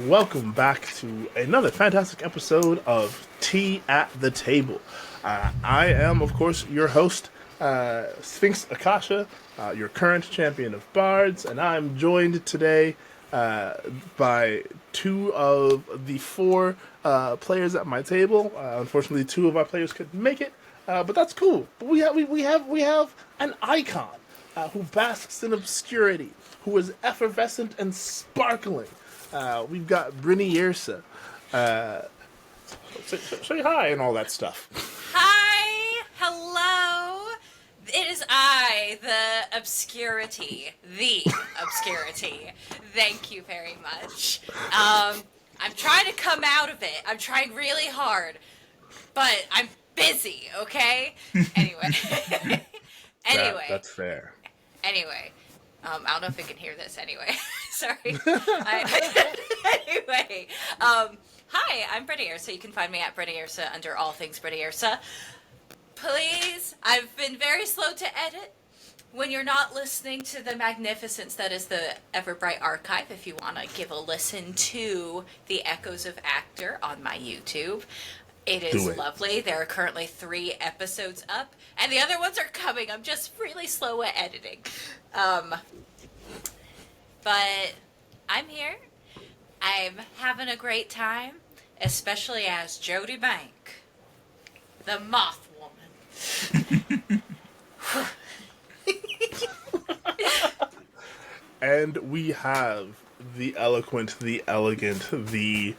welcome back to another fantastic episode of Tea at the Table. I am, of course, your host, Sphinx Akasha, your current champion of bards, and I'm joined today by two of the four players at my table. Unfortunately, two of our players couldn't make it, but that's cool. But we have an icon who basks in obscurity, who is effervescent and sparkling. We've got Brynniursa. Say hi and all that stuff. Hi! Hello! It is I, the obscurity. The obscurity. Thank you very much. I'm trying to come out of it. I'm trying really hard. But I'm busy, okay? Anyway. That's fair. Anyway. I don't know if you can hear this anyway. Sorry. Anyway. Hi, I'm Brynniursa. You can find me at Brynniursa under all things Brynniursa. Please, I've been very slow to edit. When you're not listening to the magnificence that is the Everbright archive, if you want to give a listen to the Echoes of Actor on my YouTube, it is lovely. There are currently 3 episodes up, and the other ones are coming. I'm just really slow at editing. But I'm here. I'm having a great time, especially as Jody Bank, the Moth Woman. And we have the eloquent, the elegant, the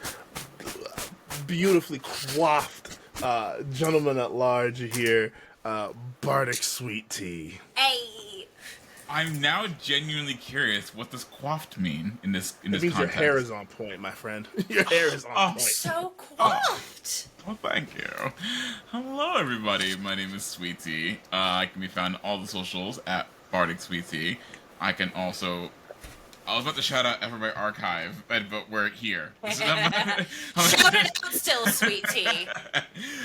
beautifully coiffed gentleman at large here, Bardic Sweet Tea. Hey! I'm now genuinely curious what does coiffed mean in this It means context. your hair is on point, my friend. Your hair is on point. So coiffed! Well, thank you. Hello, everybody. My name is Sweet Tea. I can be found on all the socials at Bardic Sweet Tea. I can also... I was about to shout out Everbright Archive, but we're here. Shout it out still, Sweet Tea.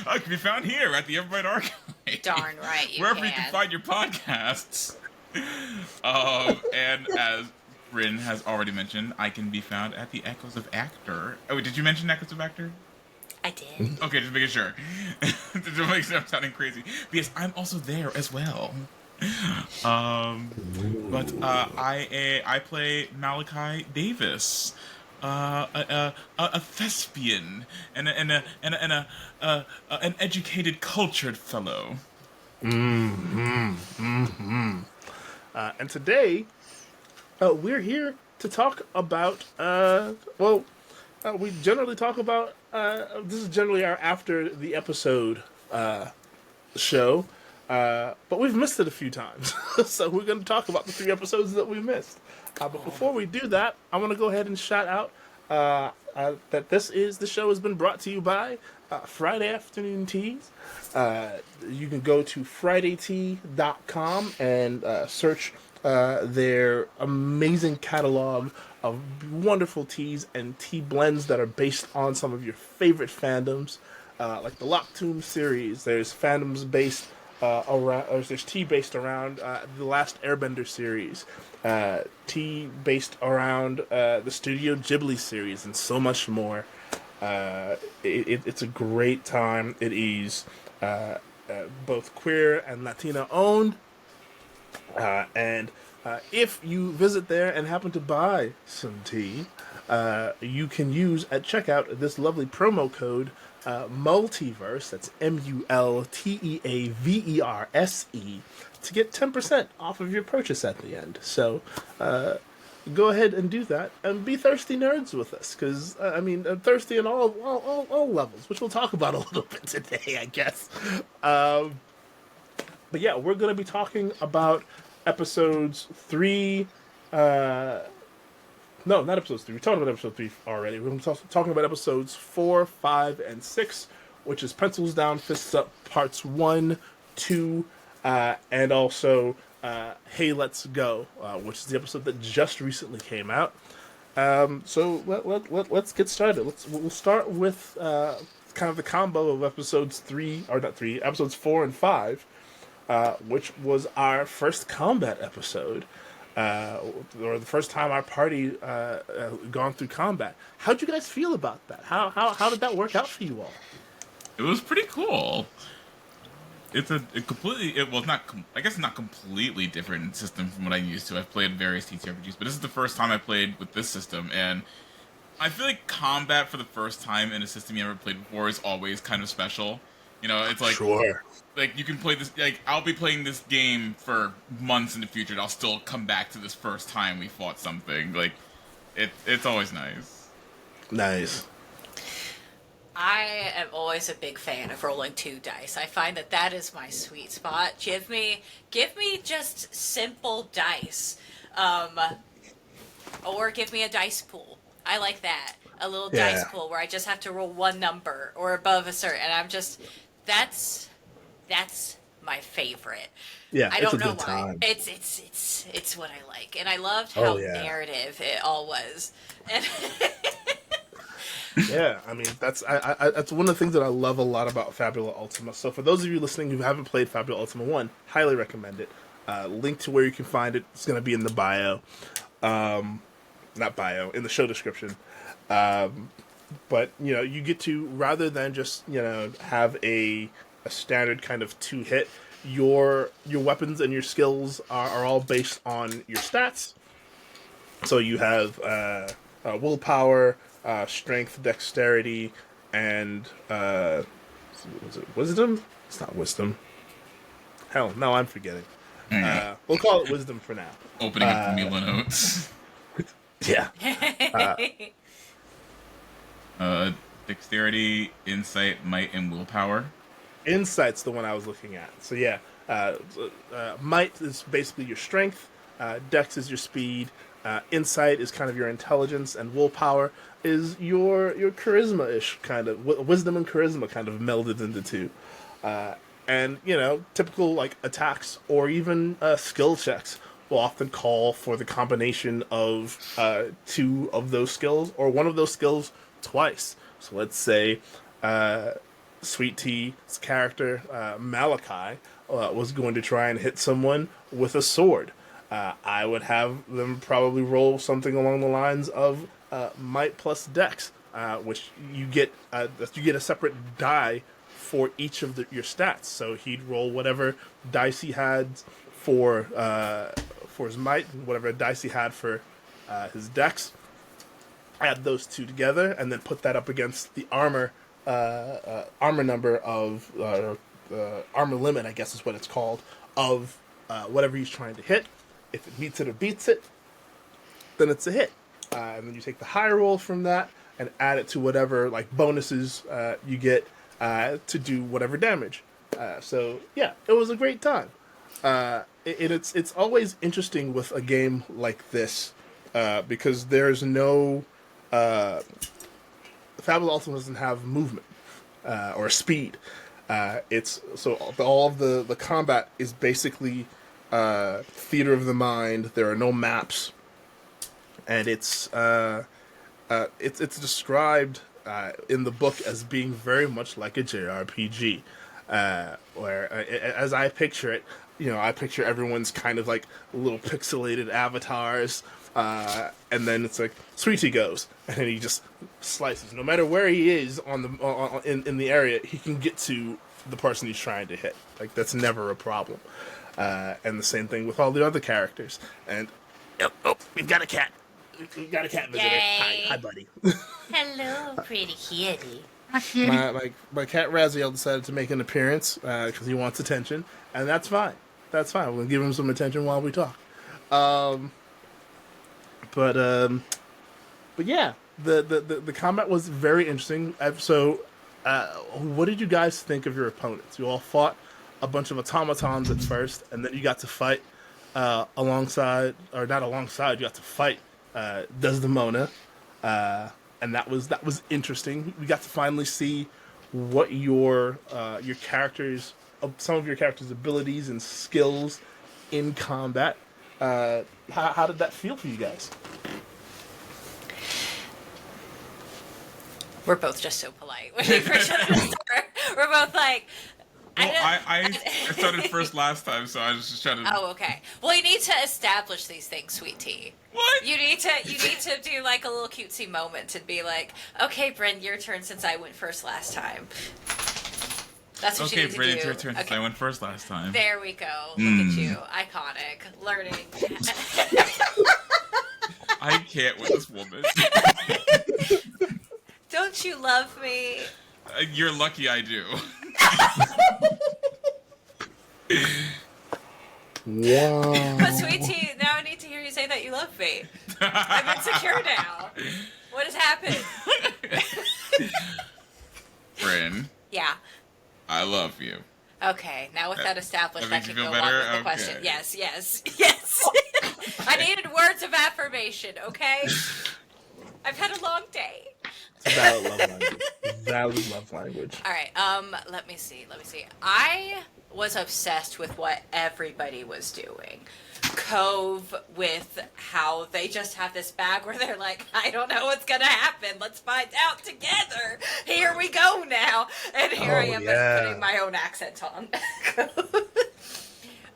I can be found here at the Everbright Archive. Darn right you Wherever can. you can find your podcasts. And as Brynn has already mentioned, I can be found at the Echoes of Actor. Oh, wait, did you mention Echoes of Actor? I did. Okay, just making sure. Just making sure I'm sounding crazy. Because I'm also there as well. But I play Malachi Davis, a thespian and an educated, cultured fellow. And today, we're here to talk about, we generally talk about, this is generally our after the episode show, but we've missed it a few times. So we're going to talk about the 3 episodes that we missed. But before we do that, I want to go ahead and shout out that the show has been brought to you by Friday Afternoon Teas. You can go to fridaytea.com and search their amazing catalog of wonderful teas and tea blends that are based on some of your favorite fandoms, like the Locktomb series. There's fandoms based there's tea based around the Last Airbender series, tea based around the Studio Ghibli series, and so much more. It's a great time. It is both queer and Latina owned, and if you visit there and happen to buy some tea, you can use at checkout this lovely promo code Multiverse, that's MULTEAVERSE, to get 10% off of your purchase at the end. So go ahead and do that, and be thirsty nerds with us, because I'm thirsty in all levels, which we'll talk about a little bit today, I guess. But yeah, we're going to be talking about episodes 3. No, not episodes 3. We talked about episode 3 already. We're going to be talking about episodes 4, 5, and 6, which is Pencils Down, Fists Up, parts 1, 2, and also Hey, Let's Go, which is the episode that just recently came out. So let's get started. We'll start with kind of the combo of episodes 4 and 5, which was our first combat episode. or the first time our party gone through combat. How'd you guys feel about that? How did that work out for you all? It was pretty cool. It's well, it's not, I guess not completely different system from what I'm used to. I've played various TTRPGs, but this is the first time I played with this system, and I feel like combat for the first time in a system you never played before is always kind of special. You know, it's Sure. like you can play this, like I'll be playing this game for months in the future and I'll still come back to this first time we fought something. Like it's always nice. Nice. I am always a big fan of rolling 2 dice. I find that is my sweet spot. Give me just simple dice, or give me a dice pool. I like that, a little dice pool where I just have to roll one number or above a certain. And I'm just that's my favorite. Yeah, I it's don't a know good why. time. It's what I like, and I loved how Oh, yeah. narrative it all was. And Yeah, I mean that's that's one of the things that I love a lot about Fabula Ultima. So for those of you listening who haven't played Fabula Ultima 1, highly recommend it. Link to where you can find it. It's going to be in the bio, not bio, in the show description. But you get to, rather than just have a standard kind of 2-hit. Your weapons and your skills are all based on your stats. So you have willpower, strength, dexterity, and was it wisdom? It's not wisdom. Hell, no, I'm forgetting. We'll call it wisdom for now. Opening up the Mila notes. Yeah. Dexterity, insight, might, and willpower. Insight's the one I was looking at. So yeah, might is basically your strength. Dex is your speed. Insight is kind of your intelligence, and willpower is your charisma-ish kind of wisdom and charisma kind of melded into two. And typical like attacks or even skill checks will often call for the combination of 2 of those skills or one of those skills twice. So let's say Sweet T's character Malachi was going to try and hit someone with a sword. I would have them probably roll something along the lines of might plus dex, which you get a separate die for each of your stats. So he'd roll whatever dice he had for his might, and whatever dice he had for his dex. Add those 2 together, and then put that up against the armor number of armor limit, I guess is what it's called, of whatever he's trying to hit. If it meets it or beats it, then it's a hit. And then you take the high roll from that and add it to whatever like bonuses you get to do whatever damage. So yeah, it was a great time. It's always interesting with a game like this because there's no Fabula Ultima doesn't have movement or speed. It's so all of the combat is basically theater of the mind. There are no maps, and it's described in the book as being very much like a JRPG, where as I picture it, I picture everyone's kind of like little pixelated avatars, and then it's like Sweetie goes, and then he just slices. No matter where he is in the area, he can get to the person he's trying to hit. Like that's never a problem. And the same thing with all the other characters. And oh, we've got a cat. We've got a cat visitor. Yay. Hi, buddy. Hello, pretty kitty. my cat Raziel decided to make an appearance because he wants attention, and that's fine. That's fine. We'll give him some attention while we talk. But yeah, the combat was very interesting. So, what did you guys think of your opponents? You all fought a bunch of automatons at first, and then you got to fight alongside, or not alongside. You got to fight Desdemona, and that was interesting. We got to finally see what your characters, some of your characters' abilities and skills in combat. How did that feel for you guys? We're both just so polite when we first start. We're both like, Well, I started first last time, so I was just trying to. Oh, okay. Well, you need to establish these things, sweet tea. What? You need to do like a little cutesy moment and be like, okay, Brynn, your turn since I went first last time. That's what you need to Brynn, do. it's your turn. Okay. I went first last time. There we go. Look at you. Iconic. Learning. I can't with this woman. Don't you love me? You're lucky I do. Wow. But sweet tea, now I need to hear you say that you love me. I'm insecure now. What has happened? Brynn, Yeah. I love you. Okay, now with that established, I makes can you go feel on better? with the Okay. question. Yes, yes, yes. I needed words of affirmation, okay? I've had a long day. Valid love language. Valid love language. All right, let me see. I was obsessed with what everybody was doing. Cove with how they just have this bag where they're like, I don't know what's gonna happen. Let's find out together. Here we go now. And here I am putting my own accent on.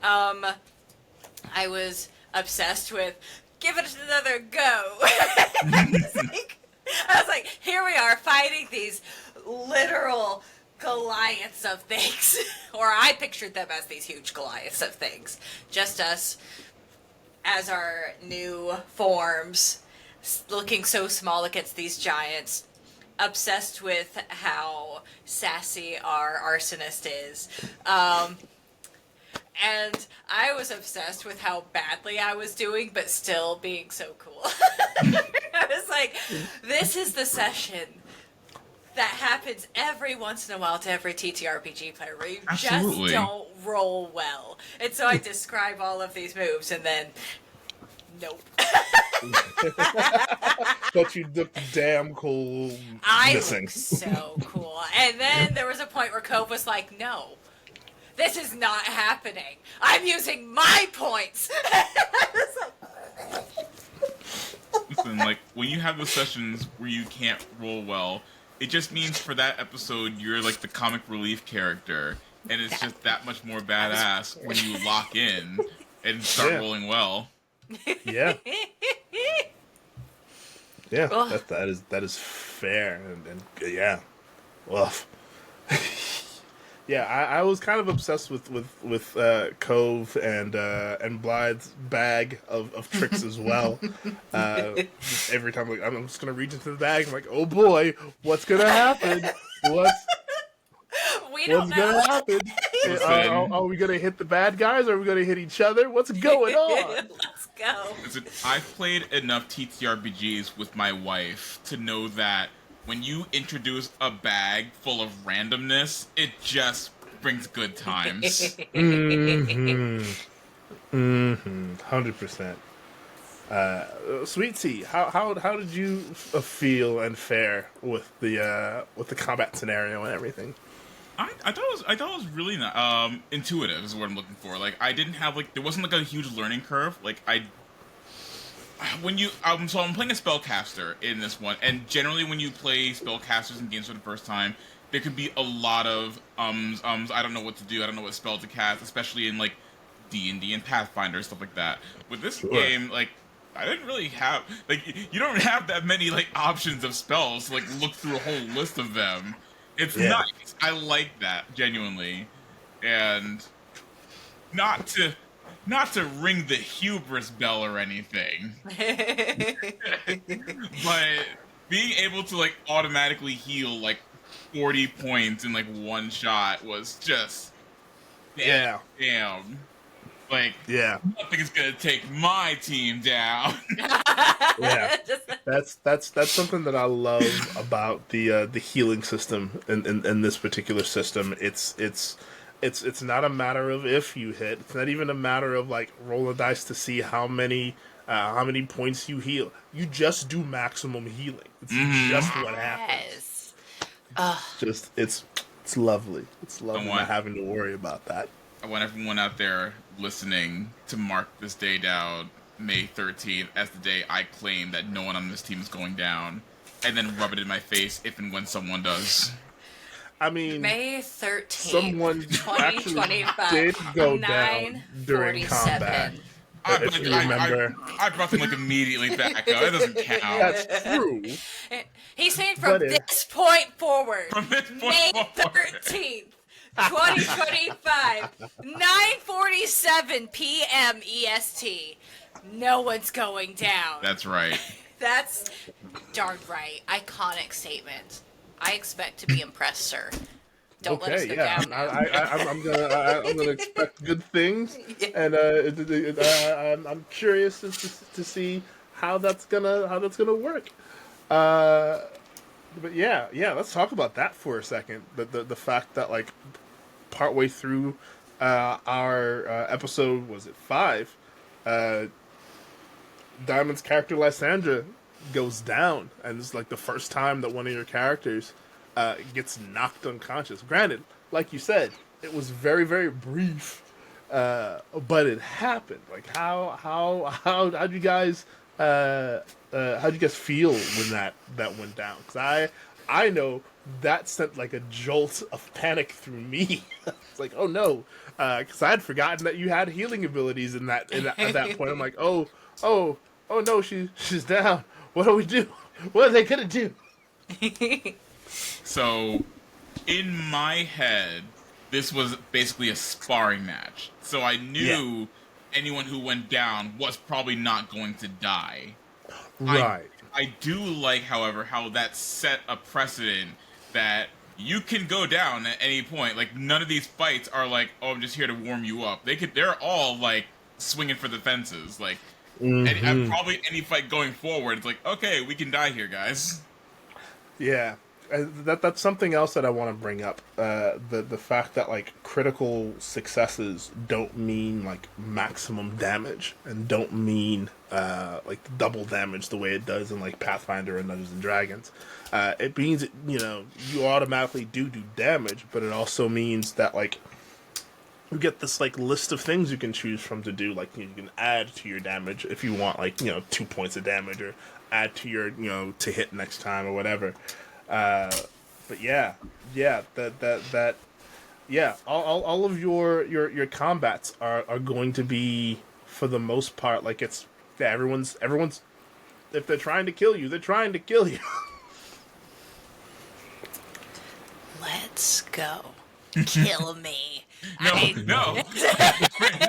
I was obsessed with give it another go. I was like, here we are fighting these literal Goliaths of things. Or I pictured them as these huge Goliaths of things. Just us as our new forms, looking so small against these giants. Obsessed with how sassy our arsonist is. And I was obsessed with how badly I was doing, but still being so cool. I was like, this is the session that happens every once in a while to every TTRPG player where you Absolutely. just don't roll well. And so I describe all of these moves and then, nope. But you looked damn cool I missing. look so cool. And then there was a point where Cove was like, no. This is not happening. I'm using my points. Listen, like, when you have those sessions where you can't roll well, it just means for that episode you're like the comic relief character, and it's just that much more badass when you lock in and start rolling well. Yeah. Yeah, Ugh. that is fair, and yeah, well, yeah. I was kind of obsessed with Cove and Blythe's bag of tricks as well. Just every time, like, I'm just gonna reach into the bag. I'm like, oh boy, what's gonna happen? We don't What's know. gonna happen? Are we gonna hit the bad guys? Or are we gonna hit each other? What's going on? Let's go. Listen, I've played enough TTRPGs with my wife to know that when you introduce a bag full of randomness, it just brings good times. 100%. Sweet Tea, how did you feel and fare with the combat scenario and everything? I thought it was really intuitive is what I'm looking for. Like, I didn't have there wasn't like a huge learning curve. Like, so I'm playing a spellcaster in this one, and generally when you play spellcasters in games for the first time, there could be a lot of I don't know what to do, I don't know what spell to cast, especially in like D&D and Pathfinder, stuff like that. With this game, like, I didn't really have you don't have that many like options of spells to like look through a whole list of them. It's nice. I like that, genuinely. And not to ring the hubris bell or anything. But being able to like automatically heal like 40 points in like one shot was just damn. Like, nothing is gonna take my team down. Yeah, that's something that I love about the healing system in this particular system. It's not a matter of if you hit. It's not even a matter of like roll a dice to see how many points you heal. You just do maximum healing. It's just what happens. Just it's lovely. It's lovely not having to worry about that. I want everyone out there listening to mark this day down, May 13th, as the day I claim that no one on this team is going down, and then rub it in my face if and when someone does. I mean, May 13th, someone actually 2025, did go down during 9:47. combat. If you remember, I brought them like immediately back up. It doesn't count. that's true. He's saying from But it- this point forward, From this point May forward. 13th, 2025, 9:47 p.m. EST. No one's going down. That's right. That's darn right. Iconic statement. I expect to be impressed, sir. Don't let us Okay, go yeah, down. I'm gonna expect good things, and I'm curious to see how that's gonna work. But yeah, let's talk about that for a second. The fact that like partway through our episode, was it 5? Diamond's character Lysandra goes down, and it's like the first time that one of your characters gets knocked unconscious. Granted, like you said, it was very, very brief, but it happened. Like how'd you guys feel when that went down? Because I know that sent like a jolt of panic through me. It's like, oh no, because I had forgotten that you had healing abilities at that point. I'm like, oh no, she's down. What do we do? What are they gonna do? So, in my head, this was basically a sparring match. So I knew anyone who went down was probably not going to die. Right. I do like, however, how that set a precedent that you can go down at any point. Like, none of these fights are like, oh, I'm just here to warm you up. They're all, like, swinging for the fences. Like, and probably any fight going forward, it's like, okay, we can die here, guys. Yeah. That's something else that I want to bring up. The fact that like critical successes don't mean like maximum damage, and don't mean like double damage the way it does in like Pathfinder and Dungeons and Dragons. It means you automatically do damage, but it also means that like you get this like list of things you can choose from to do. Like you can add to your damage if you want, like 2 points of damage, or add to your to hit next time or whatever. But all of your combats are going to be, for the most part, like everyone's if they're trying to kill you, they're trying to kill you. Let's go. Kill me. No.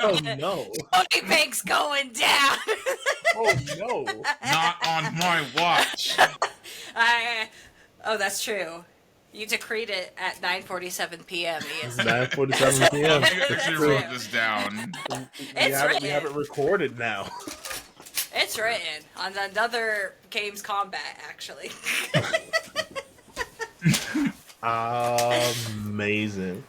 Oh no! Tony Pink's going down. Oh no! Not on my watch. Oh, that's true. You decreed it at 9:47 p.m. EST. 9:47 p.m. I actually wrote this down. It's We have it recorded now. It's written on another game's combat, actually. Amazing.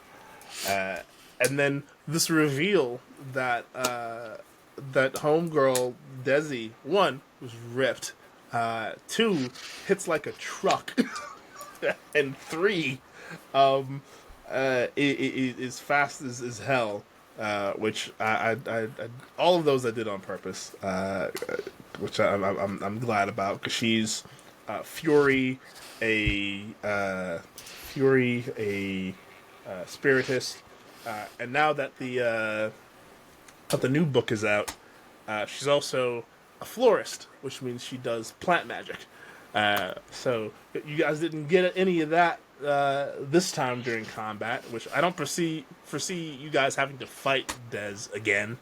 And then this reveal that that homegirl Desi, 1, was ripped, 2, hits like a truck, and 3 is fast as hell, which I all of those I did on purpose, which I'm glad about, because she's Fury, a spiritist, and now that the new book is out, she's also a florist, which means she does plant magic. So you guys didn't get any of that this time during combat, which I don't foresee you guys having to fight Des again.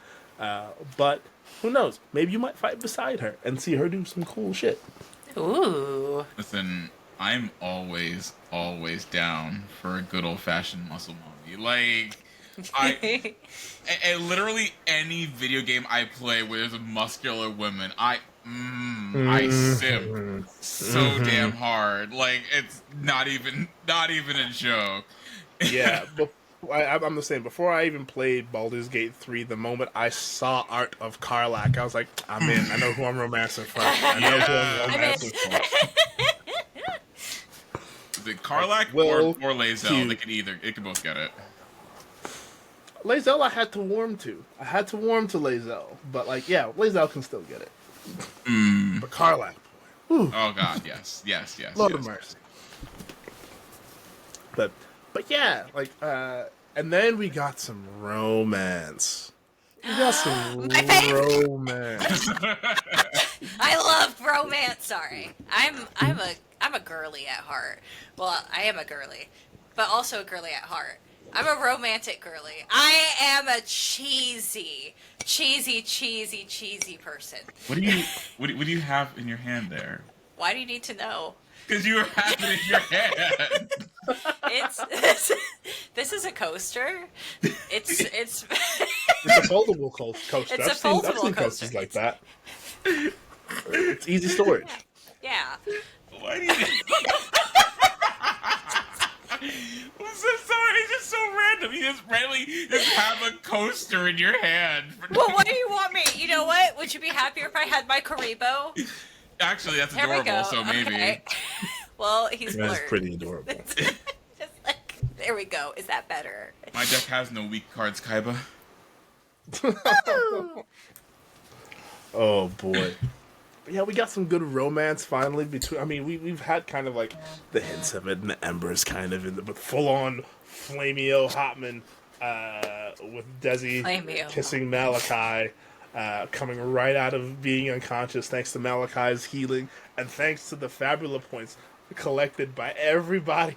But who knows? Maybe you might fight beside her and see her do some cool shit. Ooh. Listen, I'm always down for a good old-fashioned muscle mommy. Like, I literally any video game I play where there's a muscular woman, I simp so damn hard. Like, it's not even a joke. Yeah, but I'm the same. Before I even played Baldur's Gate 3, the moment I saw art of Karlach, I was like, I'm in. I know who I'm romancing for. I know who I'm romancing for. Is it Karlach Will or Lae'zel? They can both get it. Lae'zel I had to warm to. Lae'zel. But, like, yeah, Lae'zel can still get it. But Karlach, boy. Whew. Oh god, yes. Lord of mercy. But But yeah, like, and then we got some romance. We got some My favorite. romance. I love romance. Sorry, I'm a girly at heart. Well, I am a girly, but also a girly at heart. I'm a romantic girly. I am a cheesy person. What do you have in your hand there? Why do you need to know? Because you have it in your hand. It's this is a coaster. It's It's a foldable coaster. It's a I've foldable seen coaster. coasters like that. It's easy storage. yeah. Why do you? I'm so sorry. It's just so random. You just randomly just have a coaster in your hand. Well, what do you want me? You know what? Would you be happier if I had my Karibo? Actually, that's There we adorable. go. So maybe. Okay. Well, he's That's blurred. pretty adorable. Just like, there we go. Is that better? My deck has no weak cards, Kaiba. Oh boy. But yeah, we got some good romance finally between. I mean, we've had kind of like the hints of it and the embers kind of in the, but full on Flamio Hotman with Desi Flamio. kissing Malachi, coming right out of being unconscious thanks to Malachi's healing and thanks to the Fabula points collected by everybody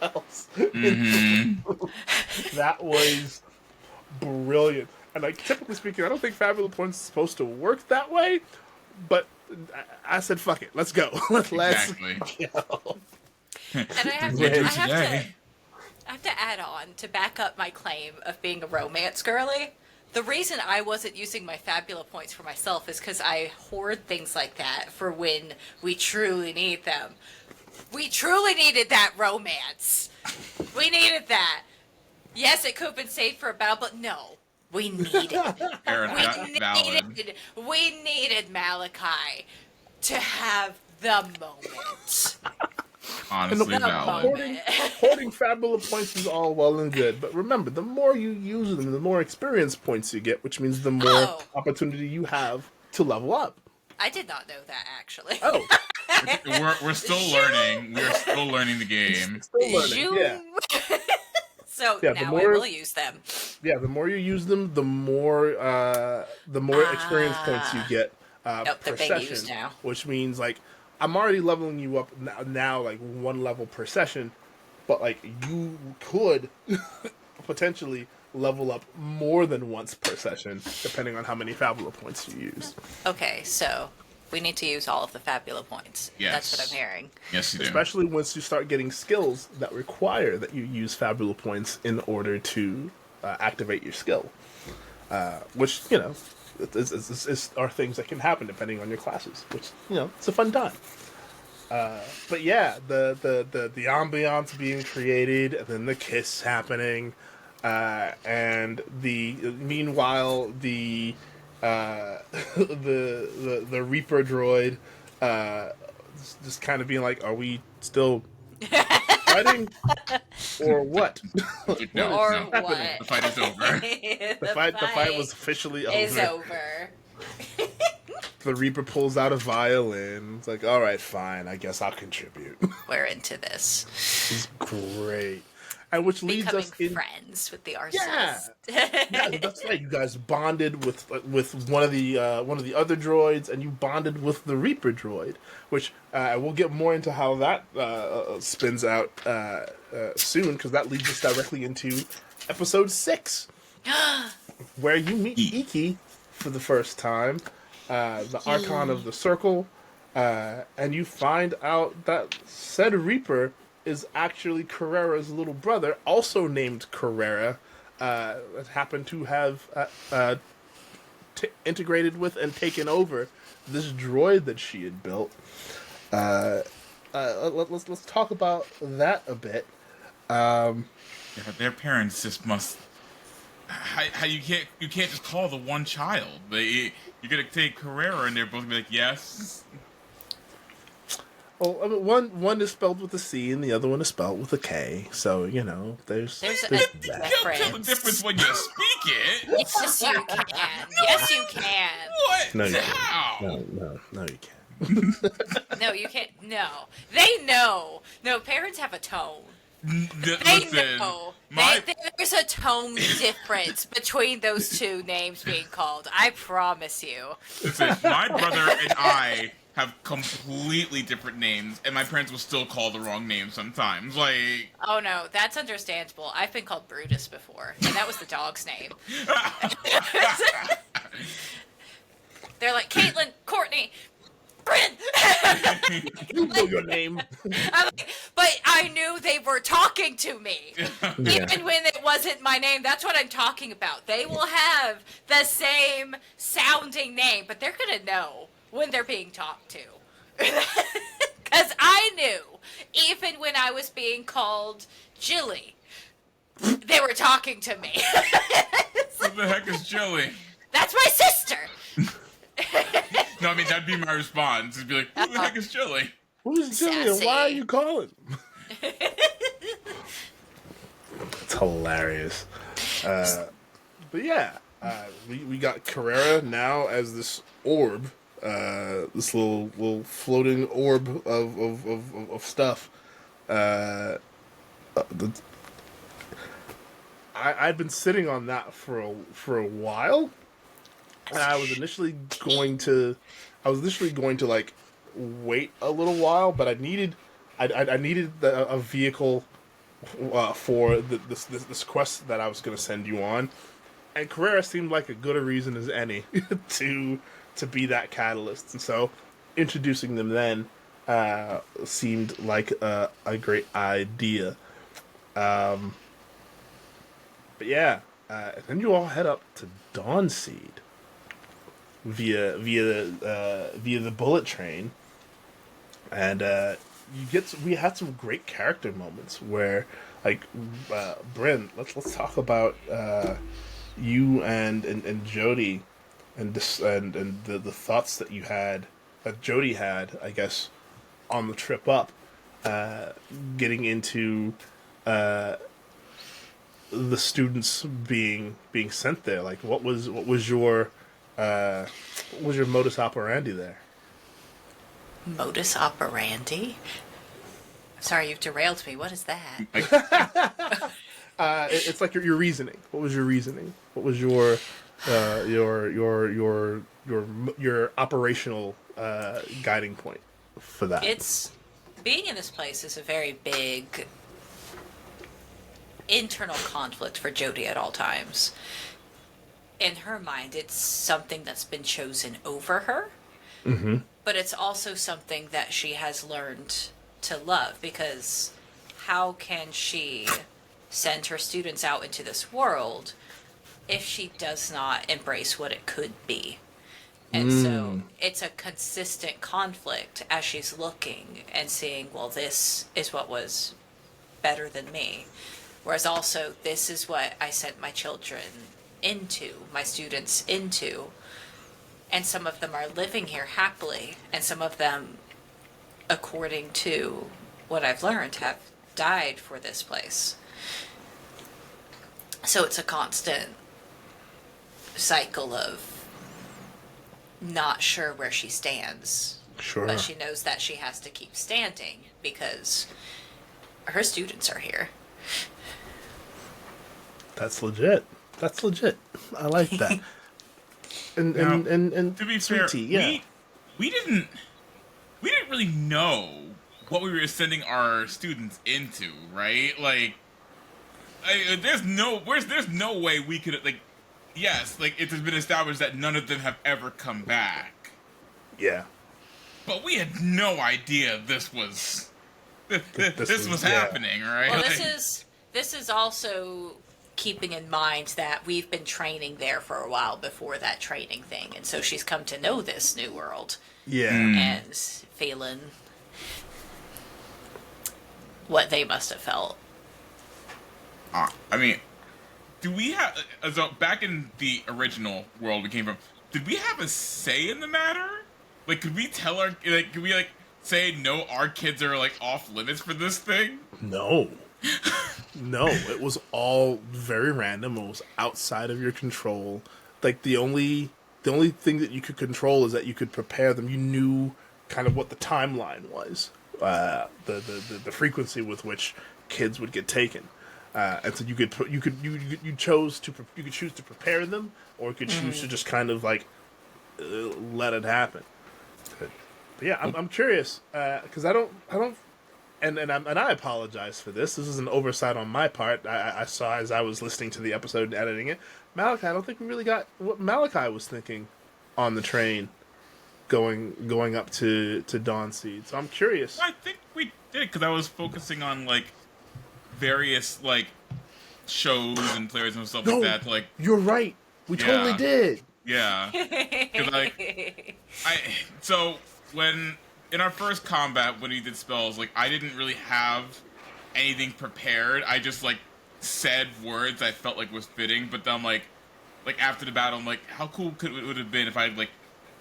else. That was brilliant. And like typically speaking, I don't think Fabula points is supposed to work that way, but I said, "Fuck it, let's go." Let's Exactly. go. And I have We're to, here I have to, today. I have to add on to back up my claim of being a romance girly. The reason I wasn't using my Fabula points for myself is because I hoard things like that for when we truly need them. We truly needed that romance. We needed that. Yes, it could have been saved for a battle, but no. We needed Fair enough. Valid. we needed Malachi to have the moment. Honestly, And valid. Hoarding Fabula points is all well and good, but remember, the more you use them, the more experience points you get, which means the more Oh. opportunity you have to level up. I did not know that, actually. Oh, We're still learning. We're still learning the game. still learning. Zoom. Yeah. So Yeah, the now more- I will use them. Yeah, the more you use them, the more experience points you get Nope, per they're being used session. now. Which means like I'm already leveling you up now like one level per session, but like you could potentially level up more than once per session, depending on how many Fabula points you use. Okay, so we need to use all of the Fabula points. Yes. That's what I'm hearing. Yes, you do. Especially once you start getting skills that require that you use Fabula points in order to activate your skill. Which, you know, are things that can happen depending on your classes. Which, you know, it's a fun time. But yeah, the ambiance being created, and then the kiss happening, and meanwhile the the Reaper droid just kind of being like, "Are we still fighting, or what?" No, Or no. what? The fight is over. The fight was officially is over. over. The Reaper pulls out a violin. It's like, all right, fine. I guess I'll contribute. We're into this. It's great, and which leads Becoming us in. friends with the artist. Yeah, that's right. You guys bonded with one of the other droids, and you bonded with the Reaper droid, which we'll get more into how that spins out soon, because that leads us directly into episode 6, where you meet Iki for the first time, the Archon of the Circle, and you find out that said Reaper is actually Carrera's little brother, also named Carrera, that happened to have integrated with and taken over this droid that she had built. Let's talk about that a bit. Yeah, their parents just must. How you can't just call the one child. You're gonna take Carrera and they're both gonna be like, yes. Well, I mean, one is spelled with a C and the other one is spelled with a K. So you know, there's a You can't tell the difference. difference when you speak it. Yes, you can. Yes, you can. What? No, you How? can't. No, you can't. No, you can't. No. They know. No, parents have a tone. Listen, know. my There's a tone difference between those two names being called. I promise you. listen, my brother and I have completely different names, and my parents will still call the wrong name sometimes. Like, Oh no, that's understandable. I've been called Brutus before, and that was the dog's name. They're like, Caitlin, Courtney, Brynn! You know your name. I'm like, but I knew they were talking to me. Yeah. Even when it wasn't my name, that's what I'm talking about. They will have the same sounding name, but they're going to know when they're being talked to. Because I knew, even when I was being called Jilly, they were talking to me. what the heck is Joey? That's my sister. No, I mean, that'd be my response. It'd be like, who the heck is Joey? Who's Jilly and why are you calling? It's hilarious. But yeah, we got Carrera now as this orb, this little floating orb of stuff. I'd been sitting on that for a while, and I was initially going to like wait a little while, but I needed a vehicle for this quest that I was going to send you on, and Carrera seemed like a good a reason as any to be that catalyst, and so introducing them then seemed like a great idea. But yeah, and then you all head up to Dawnseed via the bullet train, and we had some great character moments where, like, Brynn, let's talk about you and Jody, and the thoughts that you had, that Jody had, I guess, on the trip up, getting into the students being sent there. Like, what was your modus operandi there? Modus operandi? Sorry, you've derailed me. What is that? It's like your reasoning. What was your reasoning? What was your operational guiding point for that? It's being in this place is a very big internal conflict for Jodie at all times. In her mind, it's something that's been chosen over her, but it's also something that she has learned to love, because how can she send her students out into this world if she does not embrace what it could be? And so it's a consistent conflict as she's looking and seeing, well, this is what was better than me. Whereas also, this is what I sent my children into, my students into. And some of them are living here happily, and some of them, according to what I've learned, have died for this place. So it's a constant cycle of not sure where she stands. Sure. But she knows that she has to keep standing because her students are here. That's legit. I like that. And to be Sweet fair, Tea, yeah. we didn't really know what we were sending our students into, right? Like, there's no way we could, like, yes, like, it has been established that none of them have ever come back. Yeah. But we had no idea this was happening, right? Well, Like, this is also keeping in mind that we've been training there for a while before that training thing, and so she's come to know this new world. Yeah. And feeling what they must have felt. I mean, do we have, so back in the original world we came from, did we have a say in the matter? Like, could we tell could we, like, say, no, our kids are, like, off limits for this thing? No. No, it was all very random. It was outside of your control. Like, the only thing that you could control is that you could prepare them. You knew kind of what the timeline was, the frequency with which kids would get taken. And so you could choose to prepare them, or you could choose to just kind of like let it happen. But yeah, I'm curious because I don't, and I apologize for this. This is an oversight on my part. I saw as I was listening to the episode and editing it. Malachi, I don't think we really got what Malachi was thinking on the train going up to Dawnseed. So I'm curious. I think we did because I was focusing on like various like shows and players and stuff like that. Like you're right. We totally did. Yeah. 'Cause, like, so when in our first combat when we did spells, like I didn't really have anything prepared. I just like said words I felt like was fitting, but then I'm like after the battle, I'm like, how cool would it have been if I had like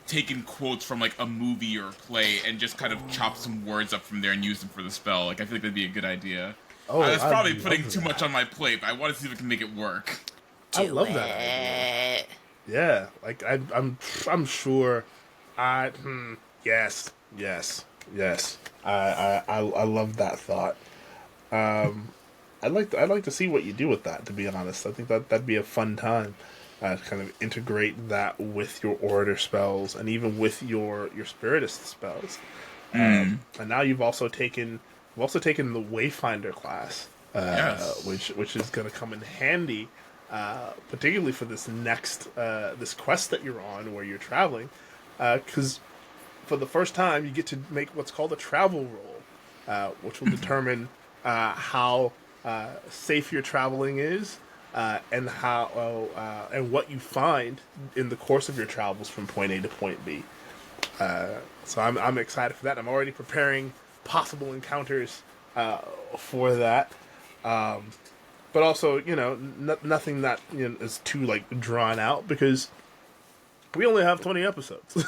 taken quotes from like a movie or a play and just kind of chopped some words up from there and used them for the spell. Like I feel like that'd be a good idea. Oh, I was probably I'd putting love too that. much on my plate, but I want to see if I can make it work. I love that idea. Yeah, like I'm sure. Yes. I love that thought. I'd like to see what you do with that. To be honest, I think that'd be a fun time. To kind of integrate that with your Orator spells and even with your Spiritist spells. And now you've also taken the Wayfinder class, Yes. which is going to come in handy, particularly for this next this quest that you're on where you're traveling, because for the first time you get to make what's called a travel roll, which will determine how safe your traveling is. And how and what you find in the course of your travels from point A to point B. So I'm excited for that. I'm already preparing possible encounters for that, but also nothing that is too like drawn out because we only have 20 episodes.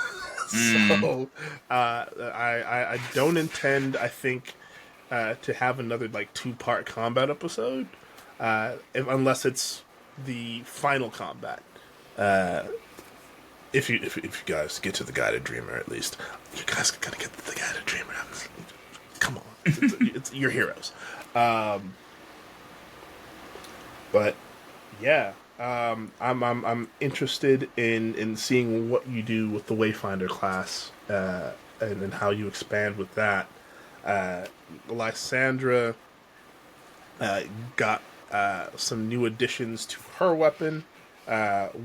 So I don't intend, I think, to have another like 2-part combat episode. Unless it's the final combat. If you guys get to the Guided Dreamer, at least you guys gotta get to the Guided Dreamer. Come on, it's your heroes. But yeah, I'm interested in seeing what you do with the Wayfinder class and how you expand with that. Lysandra got some new additions to her weapon,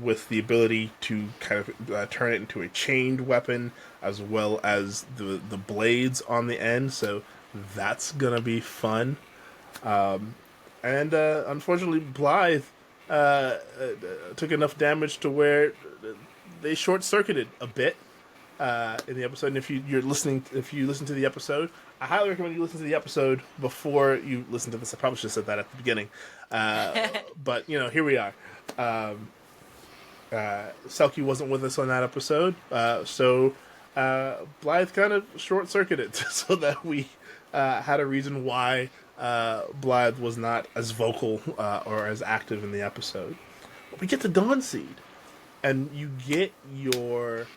with the ability to kind of turn it into a chained weapon, as well as the blades on the end. So that's gonna be fun. And unfortunately, Blythe took enough damage to where they short-circuited a bit in the episode. And if you listen to the episode, I highly recommend you listen to the episode before you listen to this. I probably should have said that at the beginning. But, here we are. Selkie wasn't with us on that episode. So Blythe kind of short-circuited so that we had a reason why Blythe was not as vocal or as active in the episode. But we get to Dawnseed, and you get you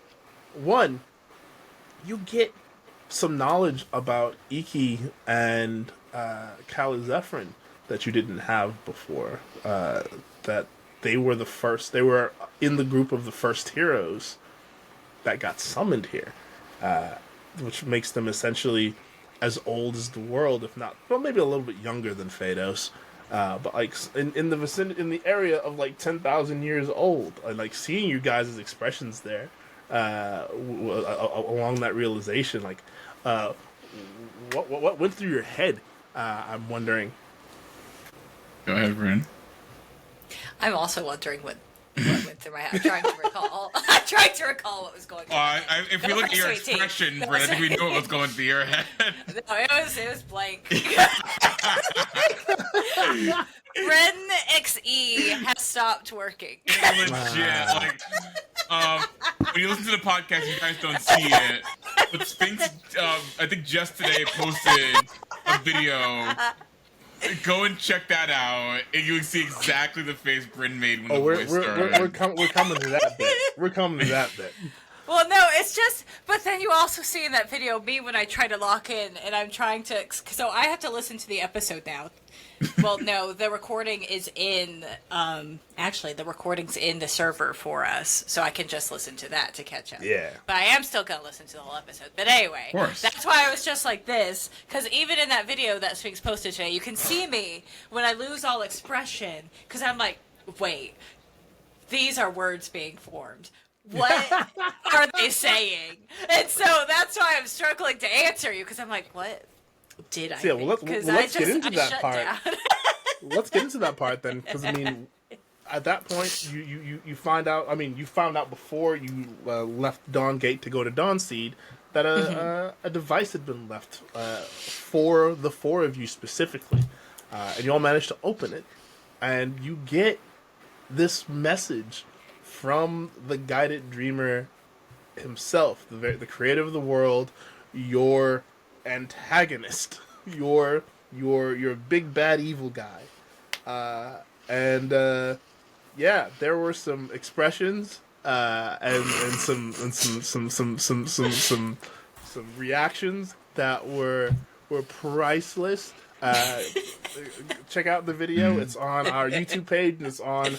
get some knowledge about Iki and Kali Zephyrin that you didn't have before. That they were in the group of the first heroes that got summoned here, which makes them essentially as old as the world, if not, well, maybe a little bit younger than Phaedos, but like in the vicinity, in the area of like 10,000 years old. And like seeing you guys' expressions there, along that realization, like, what went through your head? I'm wondering. Go ahead, Brynn. I'm also wondering what went through my head. I'm trying to recall. I'm trying to recall what was going on. If we look at your expression, Brynn, I think we know what was going through your head. No, it was blank. Brynn XE has stopped working. Legit. When you listen to the podcast, you guys don't see it. But Sphinx, I think just today posted a video. Go and check that out, and you can see exactly the face Brynn made when the voice started. We're coming to that bit. We're coming to that bit. Well, no, it's just. But then you also see in that video me when I try to lock in, and I'm trying to. So I have to listen to the episode now. Well, no, the recording is in. Actually, the recording's in the server for us, so I can just listen to that to catch up. Yeah. But I am still gonna listen to the whole episode. But anyway, Of course. that's why I was just like this, because even in that video that Sphinx posted today, you can see me when I lose all expression, because I'm like, wait, these are words being formed. What are they saying? And so that's why I'm struggling to answer you, because I'm like, what did I So, yeah, well, think? let's get into I that shut part. down. Let's get into that part then, because I mean, at that point, you find out. I mean, you found out before you left Dawn Gate to go to Dawn Seed that a device had been left for the four of you specifically, and you all managed to open it, and you get this message from the guided dreamer himself, the creator of the world, your antagonist, your big bad evil guy, yeah, there were some expressions and some reactions that were priceless. Check out the video. It's on our YouTube page and it's on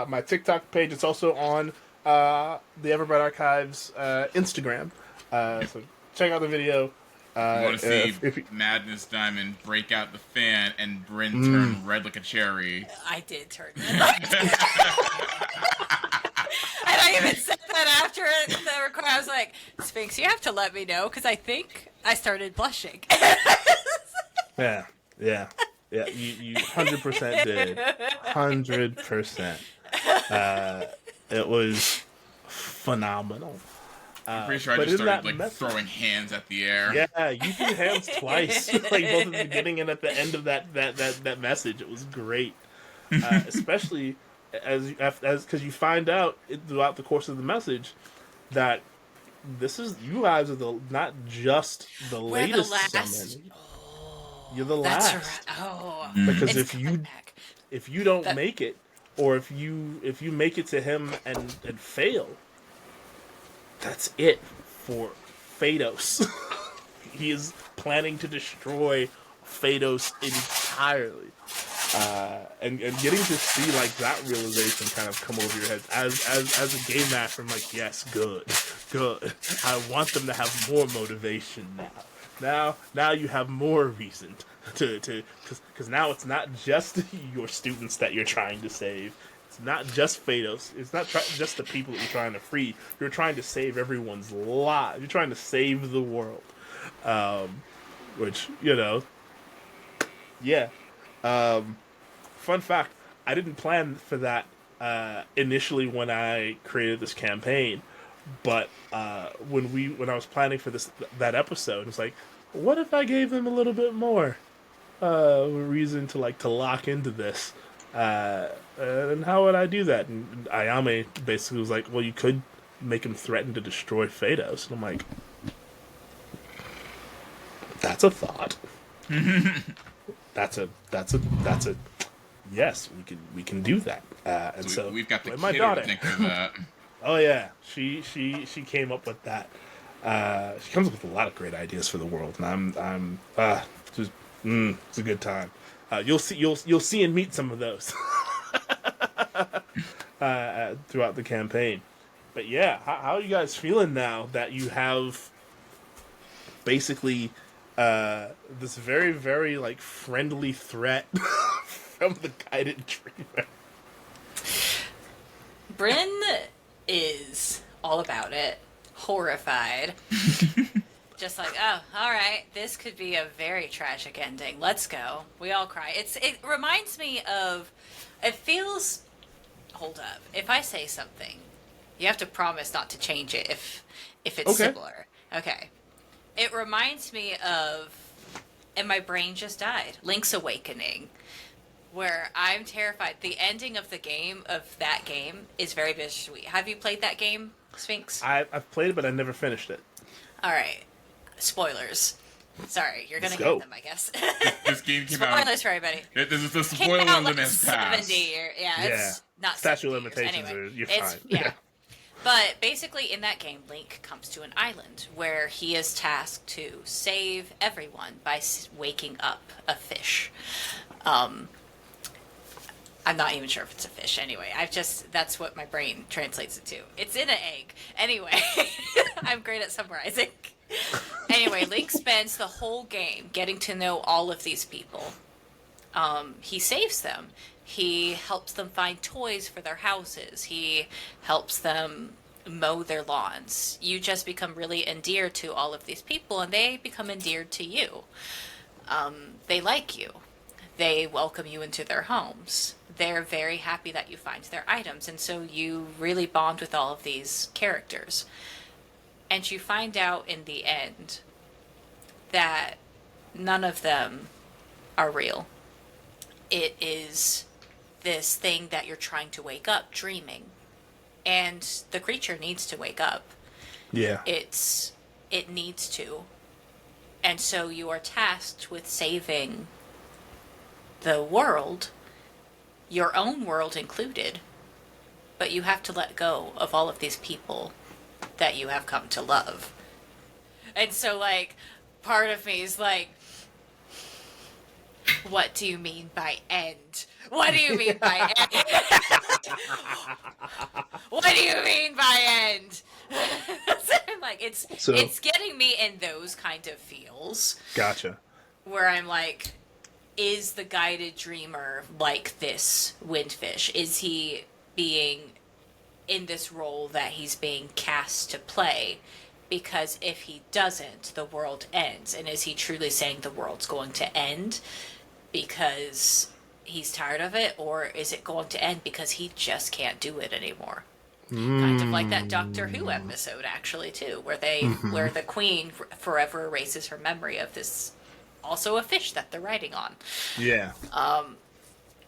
my TikTok page. It's also on the Everbright Archives Instagram. So check out the video. I want to see if Madness Diamond break out the fan and Brynn turn red like a cherry. I did turn red. And I even said that after the record. I was like, Sphinx, you have to let me know, because I think I started blushing. Yeah, you 100% did. 100%. It was phenomenal. I'm pretty sure I but just in started that message- throwing hands at the air. Yeah, you threw hands twice, like both at the beginning and at the end of that message. It was great, especially as because you find out throughout the course of the message that you guys are not just the We're the latest last. summon. You're the That's last. right. Oh, Because it's coming back. if you don't make it, or if you make it to him and fail, that's it for Phaedos. He is planning to destroy Phaedos entirely. And getting to see like that realization kind of come over your head as a game master, I'm like, yes, good. I want them to have more motivation now. Now you have more reason to because now it's not just your students that you're trying to save. It's not just Phaedos. It's not just the people that you're trying to free. You're trying to save everyone's lives. You're trying to save the world. Which, yeah. Fun fact, I didn't plan for that initially when I created this campaign, but when I was planning for that episode, it's like, what if I gave them a little bit more reason to lock into this? And how would I do that? And Ayame basically was like, well, you could make him threaten to destroy Phaedos. And I'm like, that's a thought. That's a yes, we can do that. And so we've got the my kid daughter to think of that. Oh yeah, she came up with that. She comes up with a lot of great ideas for the world, and I'm just it's a good time. You'll see and meet some of those throughout the campaign. But yeah, how are you guys feeling now that you have basically this very, very friendly threat from the guided dreamer? Brynn is all about it, horrified. Just like, oh, all right, this could be a very tragic ending. Let's go. We all cry. It reminds me of, it feels, hold up. If I say something, you have to promise not to change it if it's similar. Okay. It reminds me of, and my brain just died, Link's Awakening, where I'm terrified. The ending of that game is very bittersweet. Have you played that game, Sphinx? I've played it, but I never finished it. All right. Spoilers. Sorry, you're gonna go. get them, I guess. This game came out. Spoilers for everybody. This is the Came spoiler out limit has passed. 70 years. Yeah, it's not Statute 70 of limitations years. Anyway, you're it's fine. yeah. But basically, in that game, Link comes to an island where he is tasked to save everyone by waking up a fish. Um, I'm not even sure if it's a fish anyway. That's what my brain translates it to. It's in an egg. Anyway, I'm great at summarizing. Anyway, Link spends the whole game getting to know all of these people. He saves them. He helps them find toys for their houses. He helps them mow their lawns. You just become really endeared to all of these people, and they become endeared to you. They like you. They welcome you into their homes. They're very happy that you find their items, and so you really bond with all of these characters. And you find out in the end that none of them are real. It is this thing that you're trying to wake up, dreaming. And the creature needs to wake up. Yeah. It needs to. And so you are tasked with saving the world, your own world included, but you have to let go of all of these people that you have come to love. And so, like, part of me is like, what do you mean by end? What do you mean by end? What do you mean by end? Like, it's getting me in those kind of feels. Gotcha. Where I'm like, is the guided dreamer like this windfish? Is he being in this role that he's being cast to play? Because if he doesn't, the world ends. And is he truly saying the world's going to end because he's tired of it? Or is it going to end because he just can't do it anymore? Kind of like that Doctor Who episode, actually, too, where where the Queen forever erases her memory of this, also a fish that they're riding on. Yeah.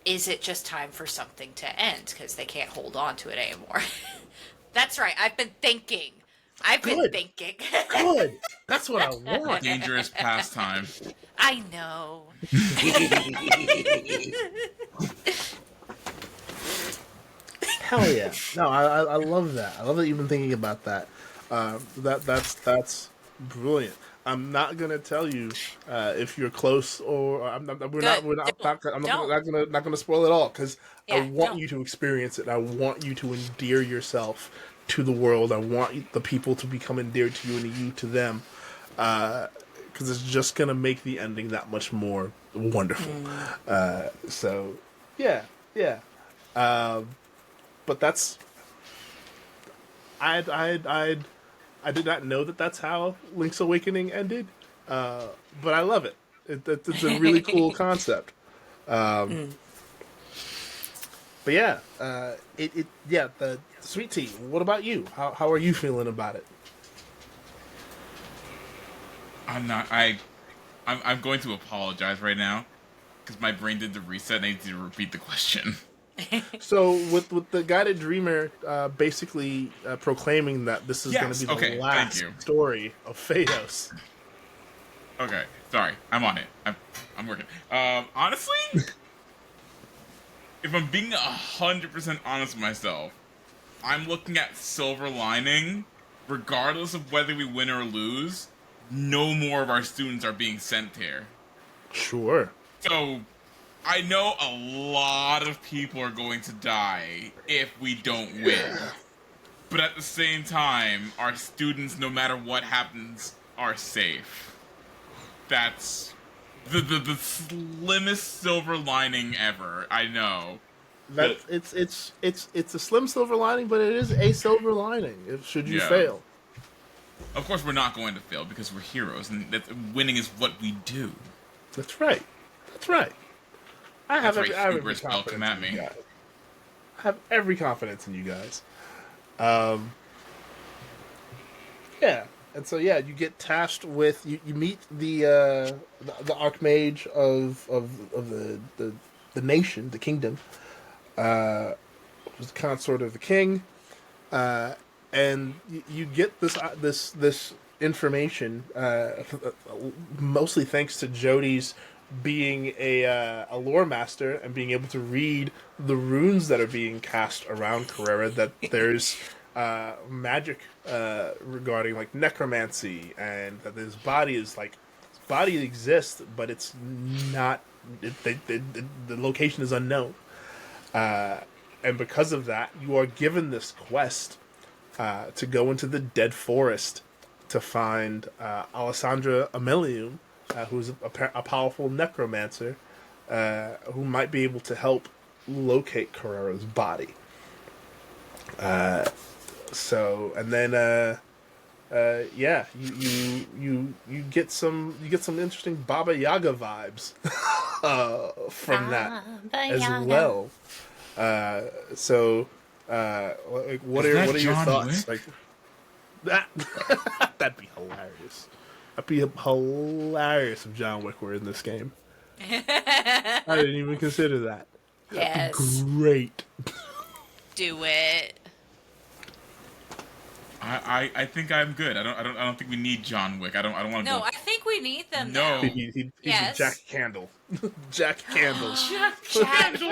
Is it just time for something to end because they can't hold on to it anymore? That's right. I've been thinking. Thinking. Good. That's what I want. Dangerous pastime. I know. Hell yeah! No, I love that. I love that you've been thinking about that. That's brilliant. I'm not gonna tell you if you're close or I'm not gonna spoil it all because I want you to experience it. I want you to endear yourself to the world. I want the people to become endeared to you and you to them, because it's just gonna make the ending that much more wonderful. So yeah. But that's I did not know that that's how Link's Awakening ended, but I love it. It's a really cool concept. But yeah, the Sweet Tea. What about you? How are you feeling about it? I'm going to apologize right now because my brain did the reset and I need to repeat the question. So with the guided dreamer basically proclaiming that this is going to be the last story of Phaedos. Okay, sorry, I'm on it. I'm working. Honestly, if I'm being 100% honest with myself, I'm looking at silver lining. Regardless of whether we win or lose, no more of our students are being sent here. Sure. So, I know a lot of people are going to die if we don't win. But at the same time, our students, no matter what happens, are safe. That's the slimmest silver lining ever. I know. It's a slim silver lining, but it is a silver lining. Should you fail? Of course, we're not going to fail because we're heroes, and winning is what we do. That's right. I have every confidence in you guys. Yeah, and so yeah, you get tasked with you meet the Archmage of the nation, the kingdom, was the consort of the king, and you get this information, mostly thanks to Jody's being a lore master and being able to read the runes that are being cast around Carrera, that there's magic regarding like necromancy, and that his body is like his body exists, but it's not. The location is unknown, and because of that, you are given this quest to go into the dead forest to find Alessandra Amelium, who's a powerful necromancer who might be able to help locate Carrera's body. So, and then yeah, you get some interesting Baba Yaga vibes from that as well. So, like, what are your thoughts? Like that that'd be hilarious. That'd be hilarious if John Wick were in this game. I didn't even consider that. That'd be great. Do it. I think I'm good. I don't think we need John Wick. I don't want to. No, I think we need them. No. Now. He's Yes. Jack Candle. Jack Candle. Jack Candle.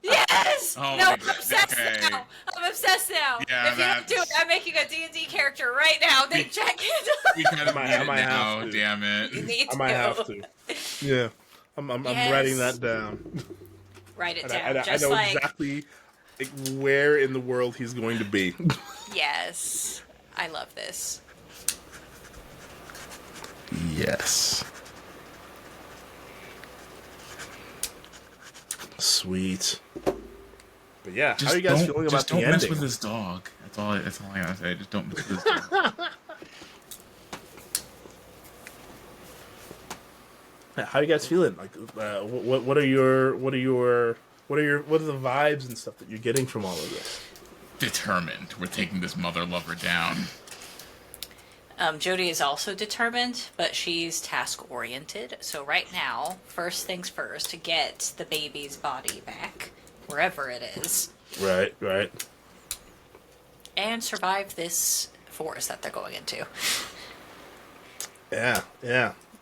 Yes. Oh, no, I'm okay. obsessed now. I'm obsessed now. Yeah, if you don't do it, I'm making a D&D character right now named Jack Candle. We kind of I need it might now. have to. Damn it. You need I might have to. Yeah, I'm Yes. writing that down. Write it And down. I just know like exactly where in the world he's going to be. yes, I love this. Yes. Sweet. But yeah, how are you guys feeling about the ending? Just don't mess with his dog. That's all I gotta say. Just don't mess with his dog. How are you guys feeling? Like, what are the vibes and stuff that you're getting from all of this? Determined. We're taking this mother lover down. Jodie is also determined, but she's task-oriented. So right now, first things first, to get the baby's body back, wherever it is. Right. And survive this forest that they're going into. Yeah.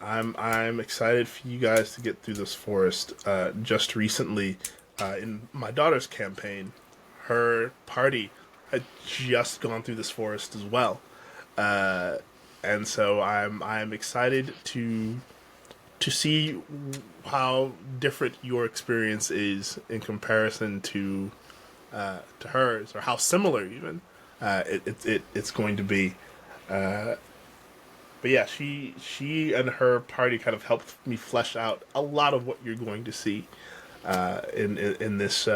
I'm excited for you guys to get through this forest. Just recently, in my daughter's campaign, her party had just gone through this forest as well. And so I'm excited to see how different your experience is in comparison to hers, or how similar even it's going to be. But yeah, she and her party kind of helped me flesh out a lot of what you're going to see in this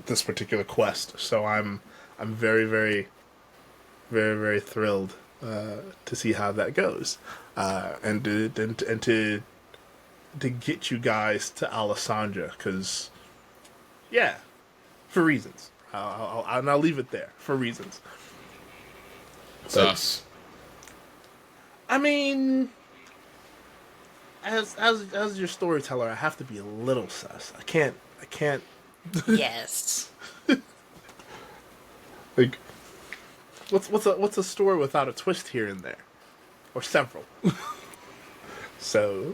this particular quest. So I'm very, very, very, very thrilled to see how that goes, and to get you guys to Alessandra, because yeah, for reasons. I'll leave it there for reasons. Sus. I mean, as your storyteller, I have to be a little sus. I can't. Yes. Like, what's a story without a twist here and there, or several? So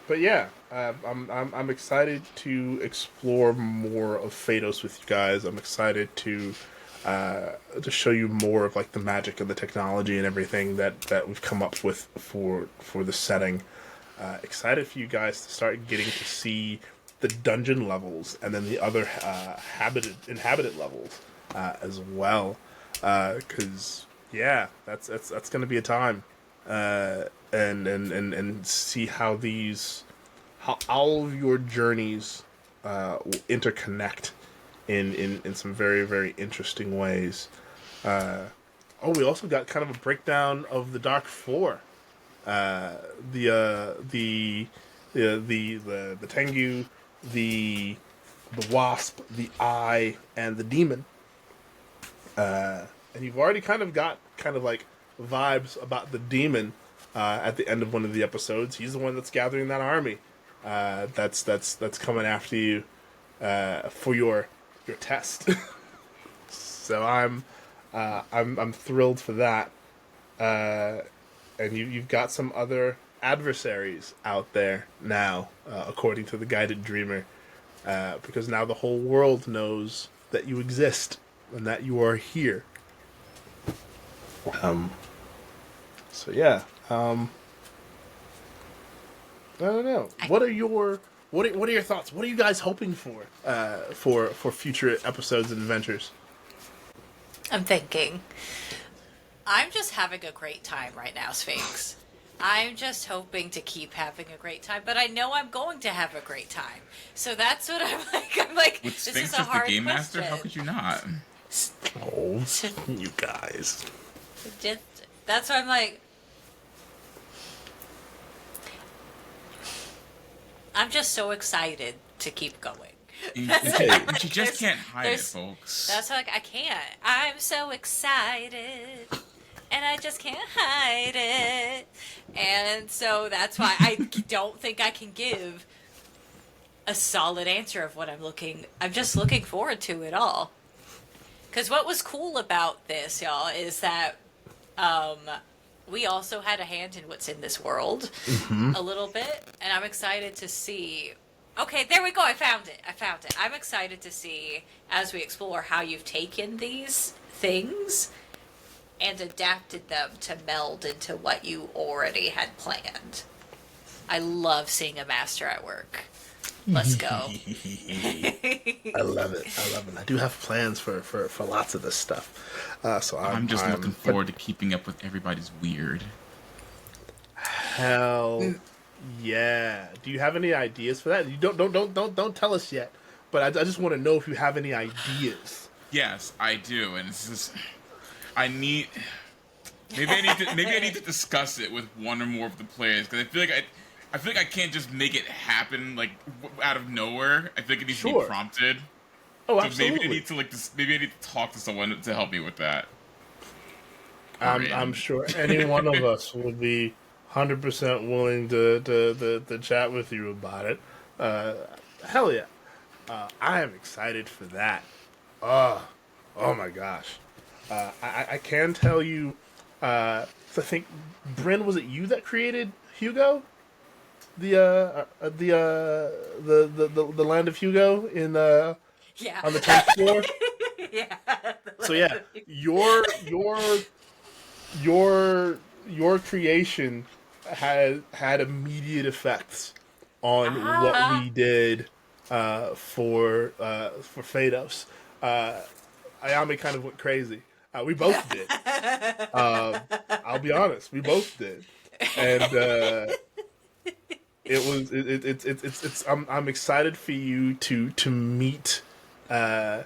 but yeah, I'm excited to explore more of Phaedos with you guys. I'm excited to show you more of like the magic and the technology and everything that we've come up with for the setting. Excited for you guys to start getting to see the dungeon levels and then the other inhabited levels as well. Because yeah, that's going to be a time, and see how all of your journeys will interconnect in some very, very interesting ways. We also got kind of a breakdown of the Dark Floor. The Tengu, the Wasp, the Eye, and the Demon. And you've already kind of got like vibes about the Demon at the end of one of the episodes. He's the one that's gathering that army that's coming after you for your test. So I'm thrilled for that. And you've got some other adversaries out there now, according to the Guided Dreamer. because now the whole world knows that you exist and that you are here. So yeah, I don't know. What are your thoughts? What are you guys hoping for future episodes and adventures? I'm thinking. I'm just having a great time right now, Sphinx. I'm just hoping to keep having a great time, but I know I'm going to have a great time. So that's what I'm like. I'm like, With this Sphinx is a as the hard game question. master, how could you not? Oh, you guys. Just, that's why I'm like, I'm just so excited to keep going. You just can't hide it, folks. That's like, I can't. I'm so excited. And I just can't hide it. And so that's why I don't think I can give a solid answer of what I'm just looking forward to it all. Because what was cool about this, y'all, is that we also had a hand in what's in this world a little bit. And I'm excited to see. Okay, there we go. I found it. I'm excited to see, as we explore, how you've taken these things and adapted them to meld into what you already had planned. I love seeing a master at work. Let's go. I love it. I do have plans for lots of this stuff. So I'm just looking forward to keeping up with everybody's weird. Hell yeah. Do you have any ideas for that? You don't tell us yet. But I just want to know if you have any ideas. Yes, I do, and it's just I need maybe I need to discuss it with one or more of the players, because I feel like I can't just make it happen like out of nowhere. I feel like it needs to be prompted. Oh, so absolutely. Maybe I need to talk to someone to help me with that. I'm sure any one of us would be 100% willing to chat with you about it. Hell yeah. I am excited for that. Oh my gosh. I can tell you, I think, Brynn, was it you that created Hugo? The land of Hugo in Yeah. on the 10th floor? Yeah. So yeah, your creation had immediate effects on what we did for Phaedos. Ayame kind of went crazy. We both did. I'll be honest, we both did, and I'm excited for you to meet the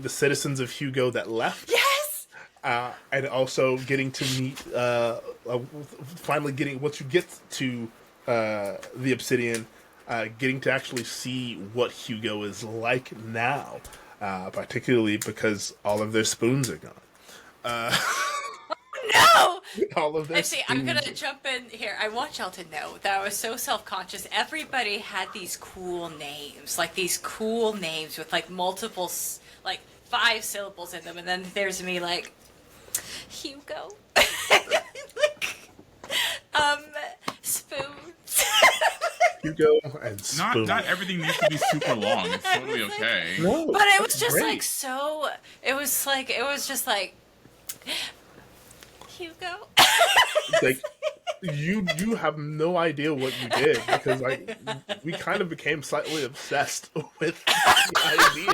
citizens of Hugo that left. Yes. And also getting to meet, finally getting, once you get to the Obsidian, getting to actually see what Hugo is like now, particularly because all of their spoons are gone. No! All of their And see, I'm spoons gonna jump in here. I want y'all to know that I was so self-conscious. Everybody had these cool names, with like multiple, like 5 syllables in them, and then there's me like, Hugo. Like, spoons. Hugo and spoons. Not everything needs to be super long. It's totally okay. No, But it was just great. like so. It was just like Hugo. Like you have no idea what you did, because like we kind of became slightly obsessed with the idea.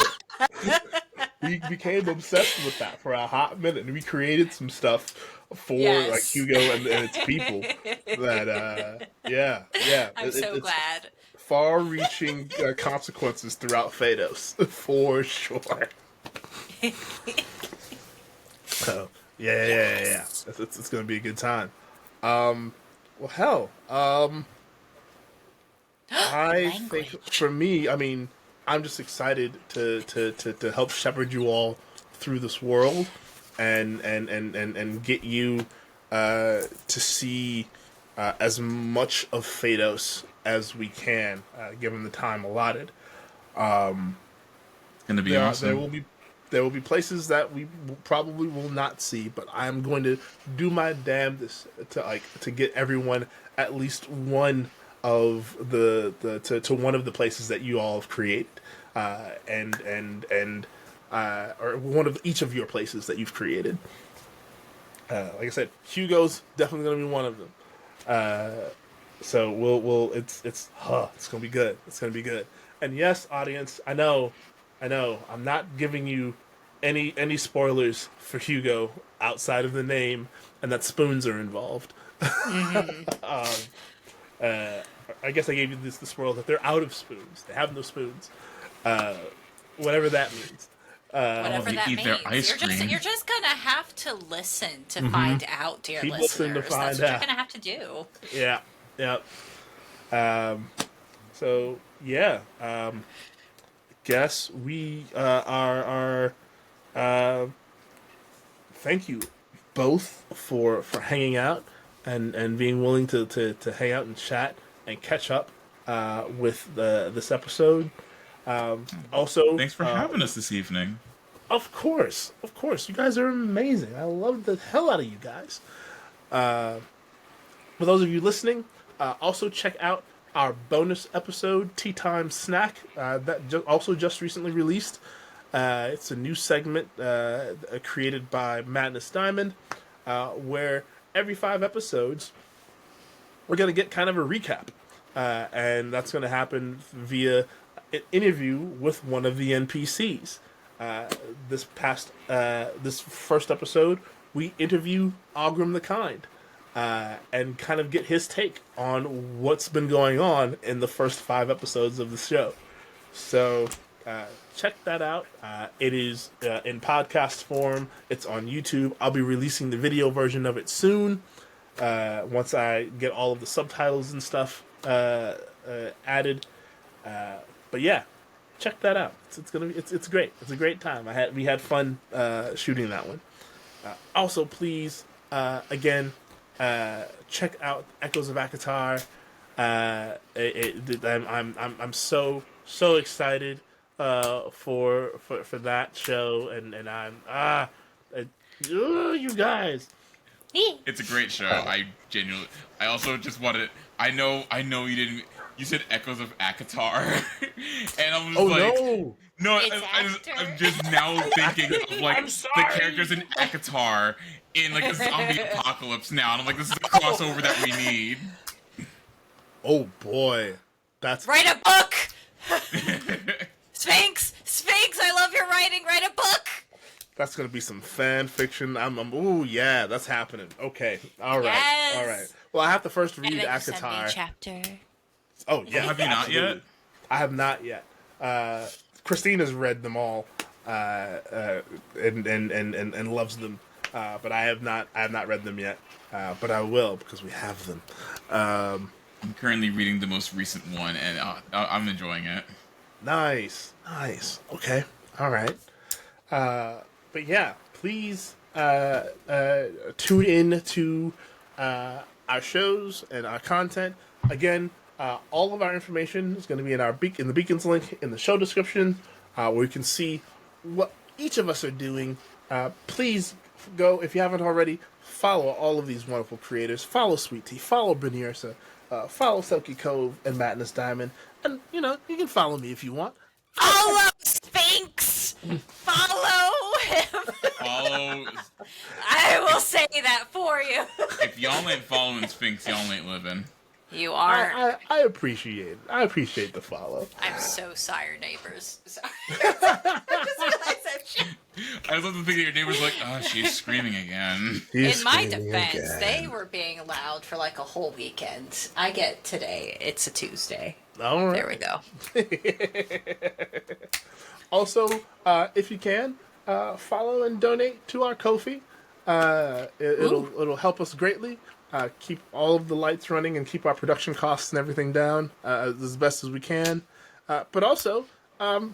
We became obsessed with that for a hot minute, and we created some stuff for like Hugo and its people. That yeah. I'm so glad. Far-reaching consequences throughout Phaedos, for sure. So yeah. It's gonna be a good time. Well, hell. I think for me, I mean, I'm just excited to help shepherd you all through this world, and get you to see as much of Phaedos as we can, given the time allotted. It's gonna be awesome. There will be places that we probably will not see, but I'm going to do my damnedest to get everyone at least one of to one of the places that you all have created, or one of each of your places that you've created. Like I said, Hugo's definitely going to be one of them. So it's gonna be good. It's gonna be good. And yes, audience, I know, I'm not giving you any spoilers for Hugo outside of the name and that spoons are involved. I guess I gave you the spoil that they're out of spoons. They have no spoons. Whatever that means. Whatever they that eat their means. ice cream. You're just gonna have to listen to find out, dear Keep listeners. listening to find That's what out. you're gonna have to do. Yeah. So yeah. Guess we are. Thank you both for hanging out and being willing to hang out and chat and catch up with this episode. Also, Thanks for having us this evening. Of course, you guys are amazing. I love the hell out of you guys. For those of you listening, also check out our bonus episode, Tea Time Snack, that also just recently released. It's a new segment created by Madness Diamond, where every 5 episodes, we're going to get kind of a recap. And that's going to happen via an interview with one of the NPCs. This first episode, we interview Ogrim the Kind. And kind of get his take on what's been going on in the first 5 episodes of the show. So check that out. It is in podcast form. It's on YouTube. I'll be releasing the video version of it soon. Once I get all of the subtitles and stuff added. But yeah, check that out. It's great. It's a great time. We had fun shooting that one. Also, please again. Check out Echoes of Akatar. I'm so excited for that show, and I'm you guys. It's a great show. I also just wanted. I know you didn't. You said Echoes of Akatar, and I was No. No, It's I'm just now thinking of like I'm the sorry. characters in Akatar in like a zombie apocalypse now, and I'm like, this is the crossover that we need. Oh boy, that's Write a book! Sphinx! I love your writing! Write a book! that's gonna be some fan fiction. Ooh yeah, that's happening. Okay, all right, Yes. all right. Well, I have to first read And then you send me a Akatar. chapter. Oh yeah, Have you not absolutely. yet? I have not yet. Christina's read them all and loves them, but I have not read them yet. But I will because we have them. I'm currently reading the most recent one, and I'm enjoying it. Nice. Okay, all right. But yeah, please tune in to our shows and our content. Again, all of our information is going to be in in the Beacons link in the show description, where you can see what each of us are doing. Please go, if you haven't already, follow all of these wonderful creators. Follow Sweet Tea, follow Brynniursa, follow Selkie Cove and Madness Diamond, and you can follow me if you want. Follow Sphinx! Follow him! Follow. I will say that for you. If y'all ain't following Sphinx, y'all ain't living. You are. I appreciate it. I appreciate the follow. I'm so sorry, neighbors. Sorry. I just realized that shit. I love to think that your neighbor's like, oh, she's screaming again. In my defense, they were being loud for like a whole weekend. I get today. It's a Tuesday. All right. There we go. Also, if you can, follow and donate to our Ko-fi. It'll help us greatly. Keep all of the lights running and keep our production costs and everything down as best as we can. But also,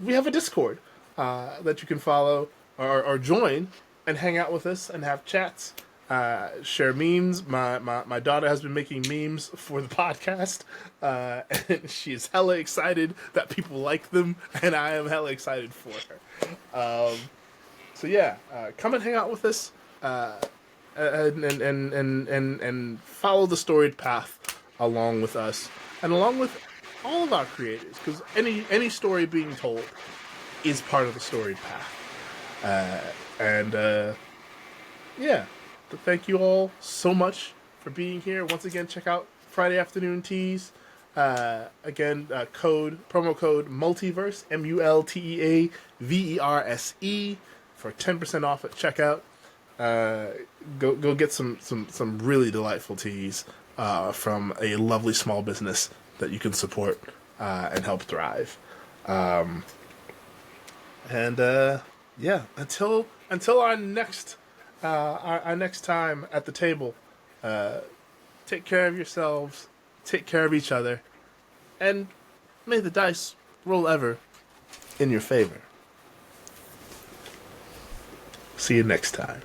we have a Discord that you can follow or join and hang out with us and have chats. Share memes. My daughter has been making memes for the podcast, and she is hella excited that people like them, and I am hella excited for her. So yeah, come and hang out with us, and follow the storied path along with us. and along with all of our creators, because any story being told is part of the story path. Yeah, but thank you all so much for being here. Once again, check out Friday Afternoon Teas. Promo code Multiverse, MULTEAVERSE, for 10% off at checkout. Go get some really delightful teas from a lovely small business that you can support and help thrive. Yeah, until our next time at the table, take care of yourselves, take care of each other, and may the dice roll ever in your favor. See you next time.